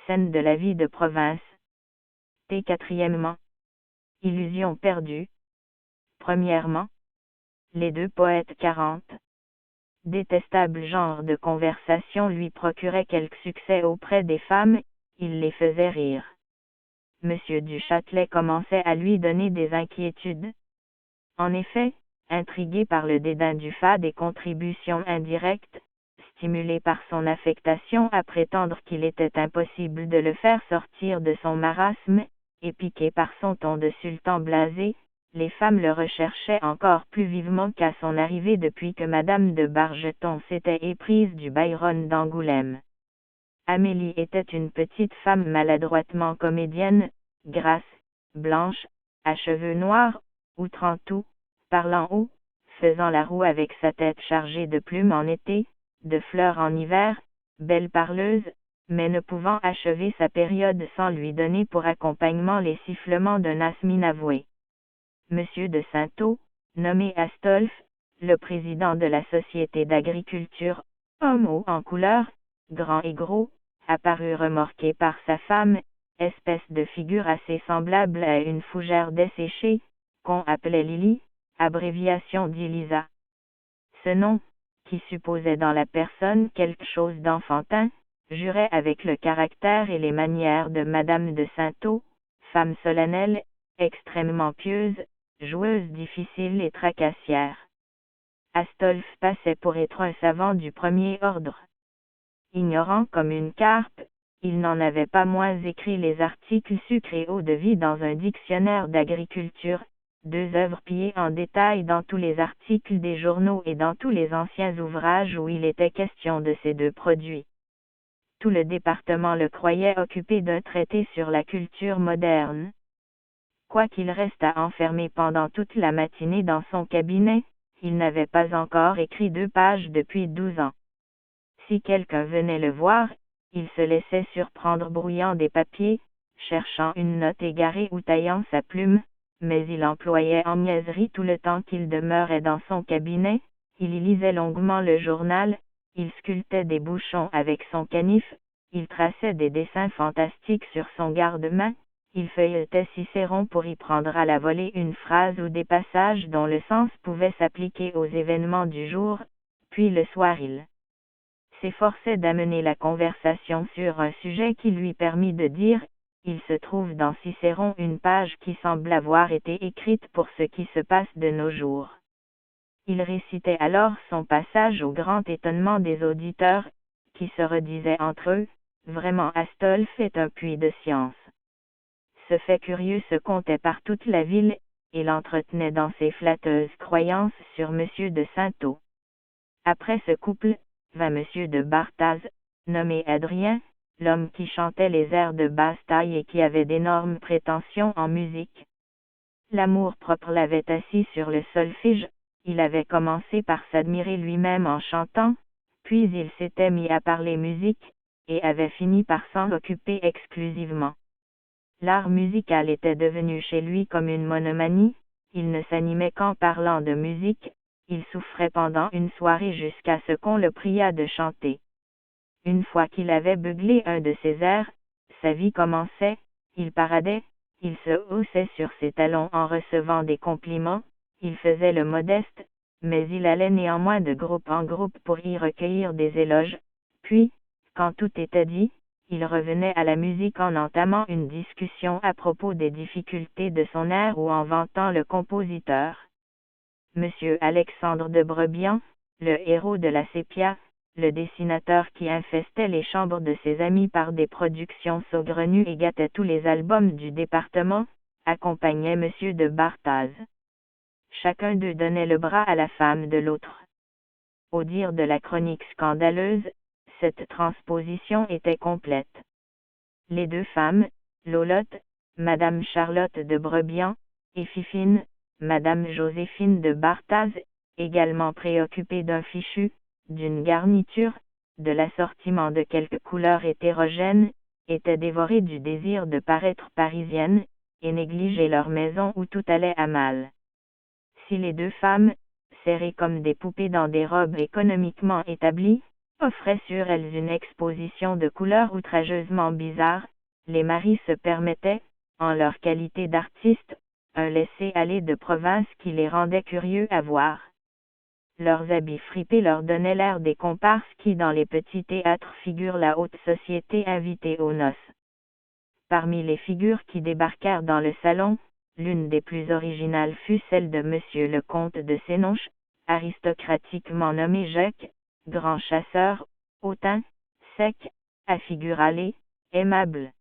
Scène de la vie de province. Et quatrièmement, illusion perdue. Premièrement, les deux poètes 40. Détestable genre de conversation lui procurait quelque succès auprès des femmes, il les faisait rire. Monsieur du Châtelet commençait à lui donner des inquiétudes. En effet, intrigué par le dédain du fat des contributions indirectes, stimulé par son affectation à prétendre qu'il était impossible de le faire sortir de son marasme, et piqué par son ton de sultan blasé, les femmes le recherchaient encore plus vivement qu'à son arrivée depuis que Madame de Bargeton s'était éprise du Byron d'Angoulême. Amélie était une petite femme maladroitement comédienne, grasse, blanche, à cheveux noirs, outrant tout, parlant haut, faisant la roue avec sa tête chargée de plumes en été, de fleurs en hiver, belle parleuse, mais ne pouvant achever sa période sans lui donner pour accompagnement les sifflements d'un as inavoué. Monsieur de Saintot, nommé Astolphe, le président de la Société d'agriculture, homme haut en couleur, grand et gros, apparut remorqué par sa femme, espèce de figure assez semblable à une fougère desséchée, qu'on appelait Lily, abréviation d'Elisa. Ce nom, qui supposait dans la personne quelque chose d'enfantin, jurait avec le caractère et les manières de Madame de Saintot, femme solennelle, extrêmement pieuse, joueuse difficile et tracassière. Astolphe passait pour être un savant du premier ordre. Ignorant comme une carpe, il n'en avait pas moins écrit les articles sucrés eau de vie dans un dictionnaire d'agriculture, deux œuvres pillées en détail dans tous les articles des journaux et dans tous les anciens ouvrages où il était question de ces deux produits. Tout le département le croyait occupé d'un traité sur la culture moderne. Quoiqu'il restât enfermé pendant toute la matinée dans son cabinet, il n'avait pas encore écrit 2 pages depuis 12 ans. Si quelqu'un venait le voir, il se laissait surprendre brouillant des papiers, cherchant une note égarée ou taillant sa plume, mais il employait en niaiserie tout le temps qu'il demeurait dans son cabinet, il y lisait longuement le journal, il sculptait des bouchons avec son canif, il traçait des dessins fantastiques sur son garde-main, il feuilletait Cicéron pour y prendre à la volée une phrase ou des passages dont le sens pouvait s'appliquer aux événements du jour, puis le soir il s'efforçait d'amener la conversation sur un sujet qui lui permit de dire « Il se trouve dans Cicéron une page qui semble avoir été écrite pour ce qui se passe de nos jours. » Il récitait alors son passage au grand étonnement des auditeurs, qui se redisaient entre eux « Vraiment Astolphe est un puits de science. » Ce fait curieux se contait par toute la ville, et l'entretenait dans ses flatteuses croyances sur Monsieur de Saintot. Après ce couple, vint Monsieur de Bartaz, nommé Adrien, l'homme qui chantait les airs de basse taille et qui avait d'énormes prétentions en musique. L'amour-propre l'avait assis sur le solfège, il avait commencé par s'admirer lui-même en chantant, puis il s'était mis à parler musique, et avait fini par s'en occuper exclusivement. L'art musical était devenu chez lui comme une monomanie, il ne s'animait qu'en parlant de musique, il souffrait pendant une soirée jusqu'à ce qu'on le priât de chanter. Une fois qu'il avait beuglé un de ses airs, sa vie commençait, il paradait, il se haussait sur ses talons en recevant des compliments, il faisait le modeste, mais il allait néanmoins de groupe en groupe pour y recueillir des éloges, puis, quand tout était dit, il revenait à la musique en entamant une discussion à propos des difficultés de son air ou en vantant le compositeur. Monsieur Alexandre de Brebian, le héros de la sépia, le dessinateur qui infestait les chambres de ses amis par des productions saugrenues et gâtait tous les albums du département, accompagnait Monsieur de Bartaz. Chacun d'eux donnait le bras à la femme de l'autre. Au dire de la chronique scandaleuse, cette transposition était complète. Les deux femmes, Lolotte, Madame Charlotte de Brebian, et Fifine, Madame Joséphine de Bartaz, également préoccupées d'un fichu, d'une garniture, de l'assortiment de quelques couleurs hétérogènes, étaient dévorées du désir de paraître parisiennes, et négligeaient leur maison où tout allait à mal. Si les deux femmes, serrées comme des poupées dans des robes économiquement établies, offraient sur elles une exposition de couleurs outrageusement bizarres, les maris se permettaient, en leur qualité d'artistes, un laisser-aller de province qui les rendait curieux à voir. Leurs habits fripés leur donnaient l'air des comparses qui dans les petits théâtres figurent la haute société invitée aux noces. Parmi les figures qui débarquèrent dans le salon, l'une des plus originales fut celle de Monsieur le comte de Sénonches, aristocratiquement nommé Jacques, grand chasseur, hautain, sec, à figure allée, aimable.